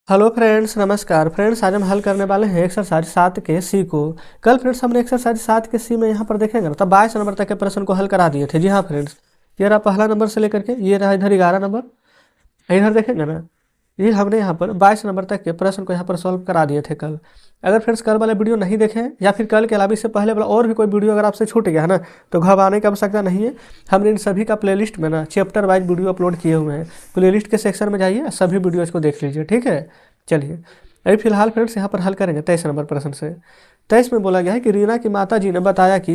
Hello friends, नमस्कार friends. आज हम हल करने वाले हैं एक्सरसाइज 7 के सी को। कल फ्रेंड्स हमने एक्सरसाइज 7 के सी में यहाँ पर देखेंगे ना, तब 22 नंबर तक के प्रश्न को हल करा दिए थे। जी हाँ फ्रेंड्स, ये रहा पहला नंबर से लेकर के ये रहा इधर 11 नंबर, इधर देखेंगे ना, ये हमने यहाँ पर 22 नंबर तक के प्रश्न को यहाँ पर सॉल्व करा दिए थे कल। अगर फ्रेंड्स कल वाला वीडियो नहीं देखे हैं या फिर कल के अलावा इससे पहले वाला और भी कोई वीडियो अगर आपसे छूट गया है ना, तो घबराने की आवश्यकता नहीं है। हमने इन सभी का प्लेलिस्ट में ना चैप्टर वाइज वीडियो अपलोड किए हुए हैं। प्लेलिस्ट के सेक्शन में जाइए, सभी वीडियोज़ को देख लीजिए, ठीक है। चलिए अभी फिलहाल फ्रेंड्स यहाँ पर हल करेंगे 23 नंबर प्रश्न से। 23 में बोला गया है कि रीना की माता जी ने बताया कि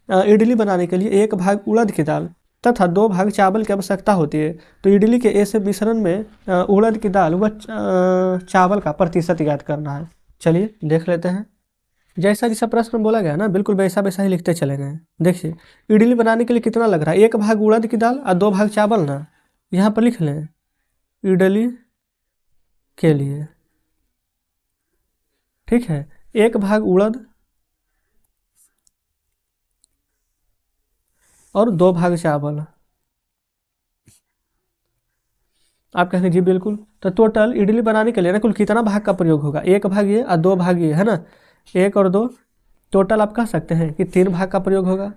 इडली बनाने के लिए 1 भाग उड़द की दाल तथा 2 भाग चावल की आवश्यकता होती है। तो इडली के ऐसे मिश्रण में उड़द की दाल व चावल का प्रतिशत याद करना है। चलिए देख लेते हैं। जैसा जैसा प्रश्न में बोला गया ना, बिल्कुल वैसा वैसा ही लिखते चले गए। देखिए इडली बनाने के लिए कितना लग रहा है, 1 भाग उड़द की दाल और 2 भाग चावल ना, यहाँ पर लिख लें इडली के लिए, ठीक है। 1 भाग उड़द और 2 भाग चावल। आप कहेंगे जी बिल्कुल, तो टोटल इडली बनाने के लिए ना कुल कितना भाग का प्रयोग होगा, 1 भाग ये और 2 भाग ये, है ना। 1 और 2 टोटल आप कह सकते हैं कि 3 भाग का प्रयोग होगा,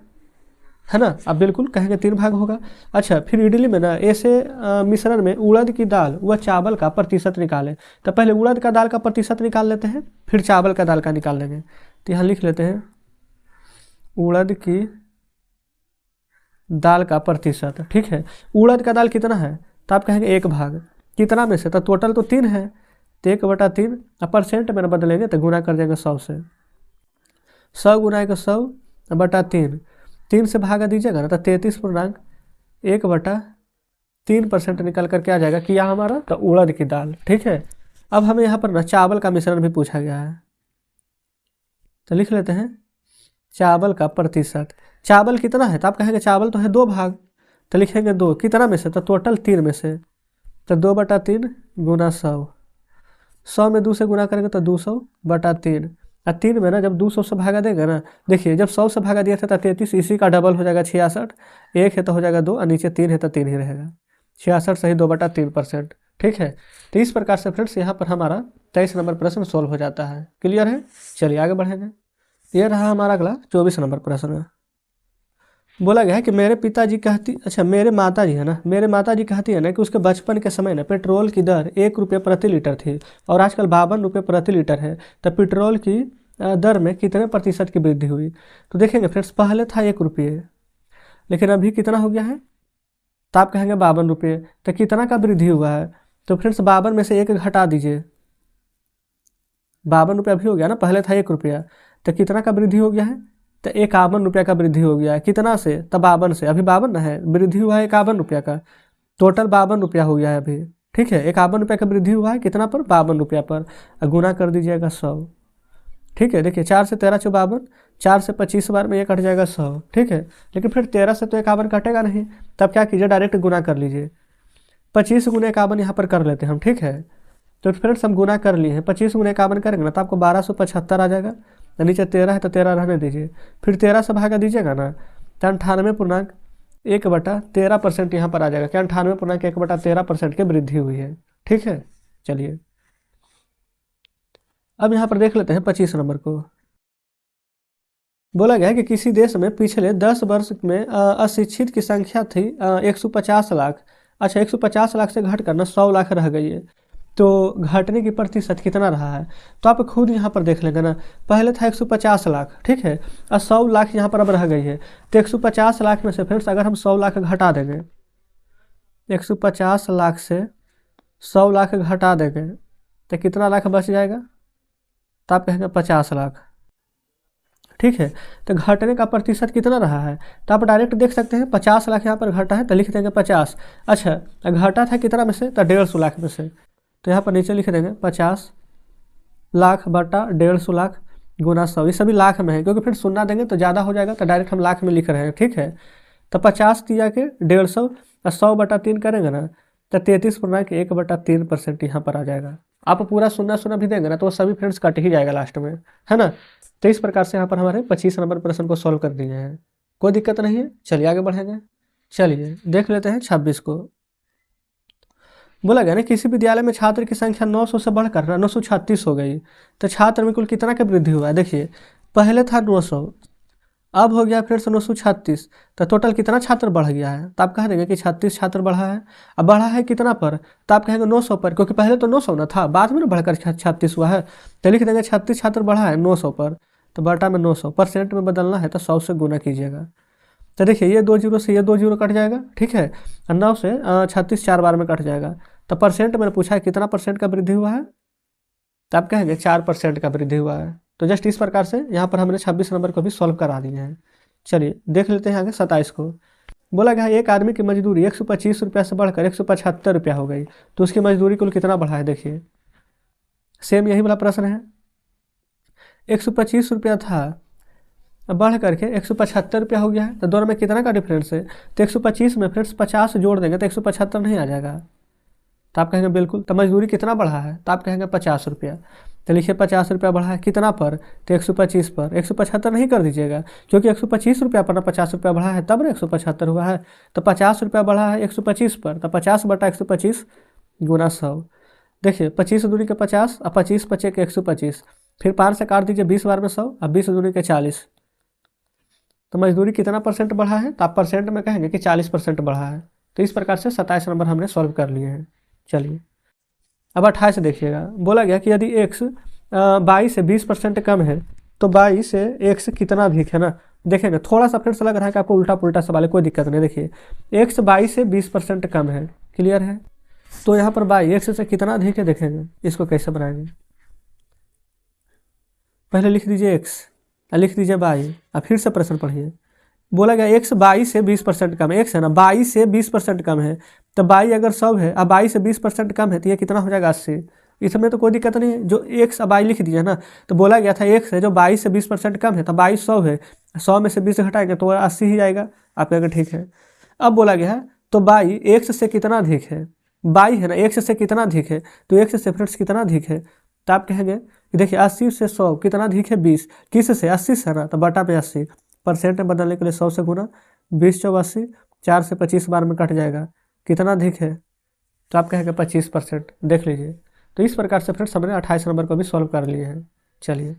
है ना। आप बिल्कुल कहेंगे 3 भाग होगा। अच्छा, फिर इडली में ना ऐसे मिश्रण में उड़द की दाल व चावल का प्रतिशत निकालें। तो पहले उड़द का दाल का प्रतिशत निकाल लेते हैं, फिर चावल का दाल का निकाल लेंगे। तो यहाँ लिख लेते हैं उड़द की दाल का प्रतिशत, ठीक है। उड़द का दाल कितना है, तो आप कहेंगे 1 भाग, कितना में से, तो टोटल तो 3 है, तो 1/3। अब परसेंट में बदलेंगे तो गुना कर देंगे 100 से। 100 गुना 100/3, 3 से भागा दीजिएगा ना तो 33.1/3% निकल कर क्या जाएगा कि यह हमारा तो उड़द की दाल, ठीक है। अब हमें यहाँ पर ना चावल का मिश्रण भी पूछा गया है, तो लिख लेते हैं चावल का प्रतिशत। चावल कितना है, तो आप कहेंगे चावल तो है 2 भाग, तो लिखेंगे 2, कितना में से, तो टोटल 3 में से, तो 2/3 गुना 100। 100 में 2 से गुना करेंगे तो 200/3, और 3 में ना जब 200 से भागा देंगे ना, देखिए जब 100 से भागा दिया था तो 33, इसी का डबल हो जाएगा 66। 1 है तो हो जाएगा 2 और नीचे 3 है तो 3 ही रहेगा। 66 सही 2/3%, ठीक है। तो इस प्रकार से फ्रेंड्स यहाँ पर हमारा 23 नंबर प्रश्न सोल्व हो जाता है। क्लियर है, चलिए आगे बढ़ेंगे। ये रहा हमारा अगला 24 नंबर प्रश्न। बोला गया है कि मेरे माता जी है ना, मेरे माता जी कहती है ना कि उसके बचपन के समय ना पेट्रोल की दर 1 रुपये प्रति लीटर थी और आजकल 52 रुपये प्रति लीटर है। तो पेट्रोल की दर में कितने प्रतिशत की वृद्धि हुई। तो देखेंगे फ्रेंड्स, पहले था 1 रुपये, लेकिन अभी कितना हो गया है, तो आप कहेंगे 52 रुपये। तो कितना का वृद्धि हुआ है, तो फ्रेंड्स 52 में से 1 घटा दीजिए। 52 रुपये अभी हो गया ना, पहले था 1 रुपया, तो कितना का वृद्धि हो गया है, तो 51 रुपये का वृद्धि हो गया है। कितना से, तो 52 से, अभी 52 ना है, वृद्धि हुआ है 51 रुपया का, टोटल 52 रुपया हो गया है अभी, ठीक है। 51 रुपये का वृद्धि हुआ है कितना पर, 52 रुपया पर, गुना कर दीजिएगा 100, ठीक है। देखिए 4 से 13 52, 4 से 25 बार में ये कट जाएगा 100, ठीक है। लेकिन फिर 13 से तो 51 कटेगा नहीं, तब क्या कीजिए डायरेक्ट गुना कर लीजिए। 25 गुना 51 यहाँ पर कर लेते हैं हम, ठीक है। तो फ्रेंड्स हम गुना कर लिए हैं, 25 गुना 51 करेंगे ना तो आपको 1275 आ जाएगा। नीचे 13 है तो 13 रहने दीजिए, फिर 13 से भागा दीजिएगा ना तो 98.1/13% यहाँ पर आ जाएगा। क्या 98.1/13% की वृद्धि हुई है, ठीक है। चलिए अब यहाँ पर देख लेते हैं 25 नंबर को। बोला गया है कि किसी देश में पिछले 10 वर्ष में अशिक्षित की संख्या थी 150 लाख। अच्छा, 150 लाख से घटकर ना 100 लाख रह गई है, तो घटने की प्रतिशत कितना रहा है, तो आप खुद यहाँ पर देख लेंगे ना। पहले था 150 लाख, ठीक है, और 100 लाख यहाँ पर अब रह गई है। तो 150 लाख में से फ्रेंड्स अगर हम 100 लाख घटा देंगे, 150 लाख से 100 लाख घटा देंगे तो कितना लाख बच जाएगा, तो आप कहेंगे 50 लाख, ठीक है। तो घटने का प्रतिशत कितना रहा है, तो आप डायरेक्ट देख सकते हैं 50 लाख यहाँ पर घटा है तो लिख देंगे 50। अच्छा, घटा था कितना में से, तो 150 लाख में से, तो यहाँ पर नीचे लिख देंगे 50 लाख बटा 150 लाख गुना 100। ये सभी लाख में है, क्योंकि फिर शून्य देंगे तो ज़्यादा हो जाएगा, तो डायरेक्ट हम लाख में लिख रहे हैं, ठीक है। तो 50 दिया के 150 और 100/3 करेंगे ना तो 33.1/3% यहाँ पर आ जाएगा। आप पूरा शून्य भी देंगे ना तो सभी फ्रेंड्स कट ही जाएगा लास्ट में, है ना। तो इस प्रकार से यहाँ पर हमारे 25 नंबर प्रश्न को सॉल्व कर दिए हैं, कोई दिक्कत नहीं है। चलिए आगे बढ़ेंगे। चलिए देख लेते हैं 26 को। बोला गया ना किसी विद्यालय में छात्र की संख्या 900 से बढ़कर 936 हो गई, तो छात्र में कुल कितना का वृद्धि हुआ है। देखिए पहले था 900, अब हो गया फिर से 936, तो टोटल कितना छात्र बढ़ गया है। तो आप कह देंगे कि 36 छात्र बढ़ा है। अब बढ़ा है कितना पर, तो आप कहेंगे 900 पर, क्योंकि पहले तो 900 ना था, बाद में ना बढ़कर 36 हुआ है। तो लिख देंगे 36 छात्र बढ़ा है 900 पर, तो बटा में 900, परसेंट में बदलना है तो 100 से गुना कीजिएगा। तो देखिए ये 2 जीरो से ये 2 जीरो कट जाएगा, ठीक है, और 9 से 36 4 बार में कट जाएगा। तो परसेंट मैंने पूछा है कितना परसेंट का वृद्धि हुआ है, तो आप कहेंगे 4% का वृद्धि हुआ है। तो जस्ट इस प्रकार से यहाँ पर हमने 26 नंबर को भी सॉल्व करा दिए हैं। चलिए देख लेते हैं आगे 27 को। बोला गया एक आदमी की मजदूरी 125 रुपया से बढ़कर 175 रुपया हो गई, तो उसकी मजदूरी कुल कितना बढ़ा है। देखिए सेम यही वाला प्रश्न है, 125 रुपया था, अब बढ़ करके 175 रुपया हो गया है, तो दोनों में कितना का डिफरेंस है। तो 125 में फ्रेंड्स 50 जोड़ देंगे तो 175 नहीं आ जाएगा। तो आप कहेंगे बिल्कुल। तो मजदूरी कितना बढ़ा है, तो आप कहेंगे 50 रुपया। तो लिखिए 50 रुपया बढ़ा है कितना पर, तो 125 पर। 175 नहीं कर दीजिएगा, क्योंकि 125 रुपया पर ना 50 रुपया बढ़ा है, तब ना 175 हुआ है। तो 50 रुपया बढ़ा है 125 पर, तो 50 बटा 125 गुना 100। देखिए 25 दूनी के 50 और 25 पचे के 125, फिर 5 से काट दीजिए 20 बार में 100 और 20 दूनी के 40। तो मजदूरी कितना परसेंट बढ़ा है, तो आप परसेंट में कहेंगे कि 40% बढ़ा है। तो इस प्रकार से 27 नंबर हमने सॉल्व कर लिए हैं। चलिए अब 28 देखिएगा। बोला गया कि यदि x 22 से 20% कम है, तो 22 से x कितना अधिक है ना। देखेंगे थोड़ा सा फिर से लग रहा है कि आपको उल्टा पुल्टा सवाल है, कोई दिक्कत नहीं। देखिए x 22 से 20% कम है, क्लियर है। तो यहाँ पर y x से कितना अधिक है, देखेंगे इसको कैसे बनाएंगे। पहले लिख दीजिए x, लिख दीजिए y, और फिर से प्रश्न पढ़िए। बोला गया x 22 से 20% कम है, x है ना 22 से 20% कम है, तो 22 अगर 100 है और 22 से 20% कम है, तो ये कितना हो जाएगा 80। इसमें तो कोई दिक्कत नहीं है, जो x और y लिख दीजिए ना। तो बोला गया था x है जो 22 से 20% कम है, तो 22 100 है, 100 में से 20 घटाएंगे तो 80 ही जाएगा। आप कहेंगे ठीक है। अब बोला गया है तो y x से कितना अधिक है, y है ना x से कितना अधिक है, तो x से फ्रेंड्स कितना अधिक है। तो आप कहेंगे कि देखिए 80 से 100 कितना अधिक है 20, किस से 80 से ना, तो बटा पे 80, परसेंट में बदलने के लिए 100 से गुना, 20 चौक 80, 4 से 25 बार में कट जाएगा, कितना अधिक है, तो आप कहेंगे 25%। देख लीजिए। तो इस प्रकार से फ्रेंड्स हमने 28 नंबर को भी सॉल्व कर लिए हैं। चलिए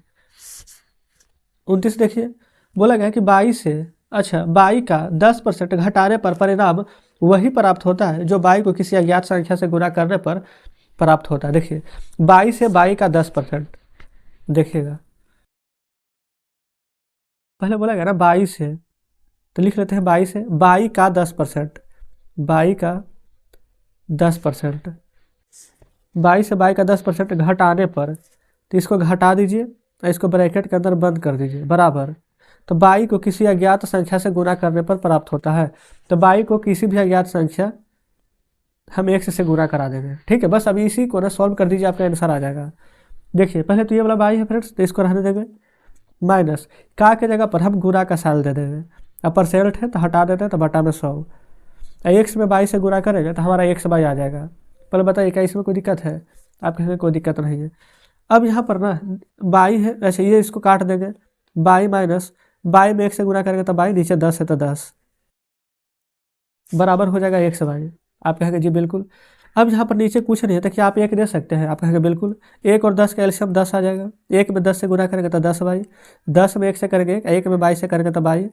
29 देखिए। बोला गया कि 22 से y का 10% घटाने पर परिणाम वही प्राप्त होता है जो y को किसी अज्ञात संख्या से गुणा करने पर प्राप्त होता है। देखिए 22 से y का 10%, देखिएगा पहले बोला गया ना 22 से, तो लिख लेते हैं 22 से y का 10%, y का 10%, 22 से y का 10% घटाने पर, तो इसको घटा दीजिए और इसको ब्रैकेट के अंदर बंद कर दीजिए, बराबर। तो y को किसी अज्ञात संख्या से गुणा करने पर प्राप्त होता है, तो y को किसी भी अज्ञात संख्या हम x से गुणा करा देंगे, ठीक है। बस अभी इसी को ना सॉल्व कर दीजिए, आपका आंसर आ जाएगा। देखिए पहले तो ये वाला y है फ्रेंड्स, तो इसको रहने देंगे, माइनस का के जगह पर हम गुणा का साल दे देंगे, अब परसेंट है तो हटा देते हैं, तो बटा में 100। x में 22 से गुणा करेंगे तो हमारा x बाई आ जाएगा। पहले बताइए क्या इसमें कोई दिक्कत है, आप कहेंगे कोई दिक्कत नहीं है। अब यहाँ पर ना बाई है, अच्छा ये इसको काट देंगे, बाई माइनस बाई में 1 से गुणा करेंगे तो बाई, नीचे 10 है तो 10 बराबर हो जाएगा x बाई। आप कहेंगे जी बिल्कुल। अब यहाँ पर नीचे कुछ नहीं है तो क्या आप 1 दे सकते हैं, आप कहेंगे बिल्कुल। 1 और 10 का एलसीएम 10 आ जाएगा, 1 में 10 से गुणा करेंगे तो 10 बाई, 10 में 1 से करेंगे 1 में 22 से करेंगे तो बाई,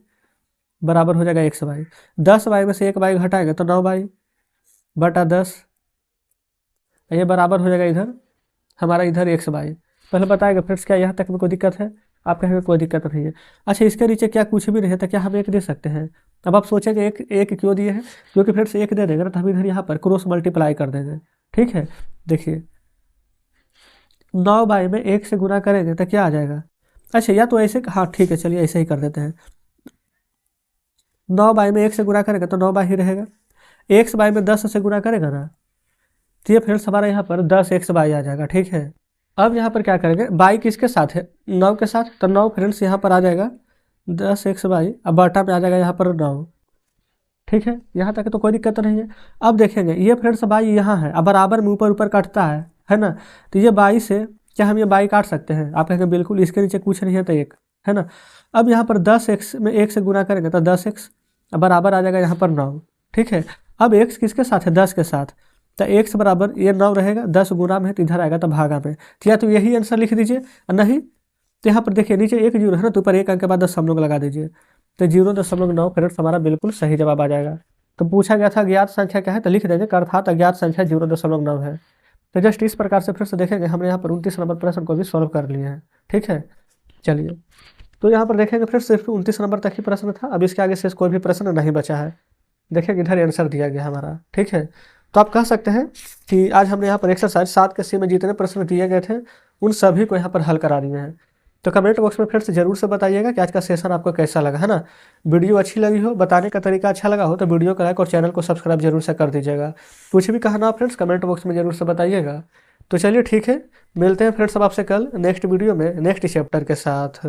बराबर हो जाएगा x बाई। 10 बाई में से 1 बाई घटाएंगे तो 9 बाई बटा 10, ये बराबर हो जाएगा इधर हमारा इधर x बाई। पहले बताएगा फ्रेंड्स क्या यहाँ तक में कोई दिक्कत है, आप कहेंगे कोई दिक्कत नहीं है। अच्छा इसके नीचे क्या कुछ भी नहीं है तो क्या हम 1 दे सकते हैं। अब आप सोचेंगे एक क्यों दिए हैं, क्योंकि फ्रेंड्स 1 दे देंगे ना तो हम इधर यहाँ पर क्रॉस मल्टीप्लाई कर देंगे, ठीक है। देखिए 9 बाई में 1 से गुणा करेंगे तो क्या आ जाएगा, अच्छा या तो ऐसे, हाँ ठीक है चलिए ऐसे ही कर देते हैं। 9 बाई में 1 से गुणा करेंगे तो 9 बाई ही रहेगा, x बाई में 10 से गुणा करेगा ना, तो ये फ्रेंड्स हमारा यहाँ पर 10x बाई आ जाएगा, ठीक है। अब यहाँ पर क्या करेंगे, बाई किसके साथ है 9 के साथ, तो 9 फ्रेंड्स यहाँ पर आ जाएगा 10x बाई, अब बटा में आ जाएगा यहाँ पर 9, ठीक है। यहाँ तक तो कोई दिक्कत नहीं है। अब देखेंगे ये फ्रेंड्स बाई यहाँ है, अब बराबर में ऊपर ऊपर काटता है ना, तो ये बाई से क्या हम ये बाई काट सकते हैं, आप कहेंगे बिल्कुल। इसके नीचे कुछ नहीं है तो 1 है ना। अब यहाँ पर 10x में 1 से गुणा करेंगे तो 10x, अब बराबर आ जाएगा यहाँ पर 9, ठीक है। अब x किसके साथ है 10 के साथ, तो x बराबर ये 9 रहेगा, 10 गुना में है तो इधर आएगा तो भागा में। तो या तो यही आंसर लिख दीजिए, और नहीं तो यहाँ पर देखिए नीचे 1 जीरो है ना, तो ऊपर 1 अंक के बाद दशमलव लगा दीजिए, तो 0.9 करेक्ट हमारा बिल्कुल सही जवाब आ जाएगा। तो पूछा गया था अज्ञात संख्या क्या है, तो लिख देंगे अर्थात अज्ञात संख्या 0.9 है। तो जस्ट इस प्रकार से फिर से देखेंगे, हमने यहाँ पर 29 नंबर प्रश्न को भी सॉल्व कर लिए हैं। ठीक है, चलिए तो यहाँ पर देखेंगे फिर सिर्फ 29 नंबर तक ही प्रश्न था, अब इसके आगे से कोई भी प्रश्न नहीं बचा है। देखिए इधर आंसर दिया गया हमारा। ठीक है, तो आप कह सकते हैं कि आज हमने यहाँ पर एक्सरसाइज 7 के सी में जितने प्रश्न दिए गए थे उन सभी को यहाँ पर हल करा दिए हैं। तो कमेंट बॉक्स में फिर से जरूर से बताइएगा कि आज का सेशन आपको कैसा लगा, है ना। वीडियो अच्छी लगी हो, बताने का तरीका अच्छा लगा हो तो वीडियो को लाइक और चैनल को सब्सक्राइब जरूर से कर दीजिएगा। कुछ भी कहना हो फ्रेंड्स कमेंट बॉक्स में जरूर से बताइएगा। तो चलिए ठीक है, मिलते हैं फ्रेंड्स अब आपसे कल नेक्स्ट वीडियो में नेक्स्ट चैप्टर के साथ।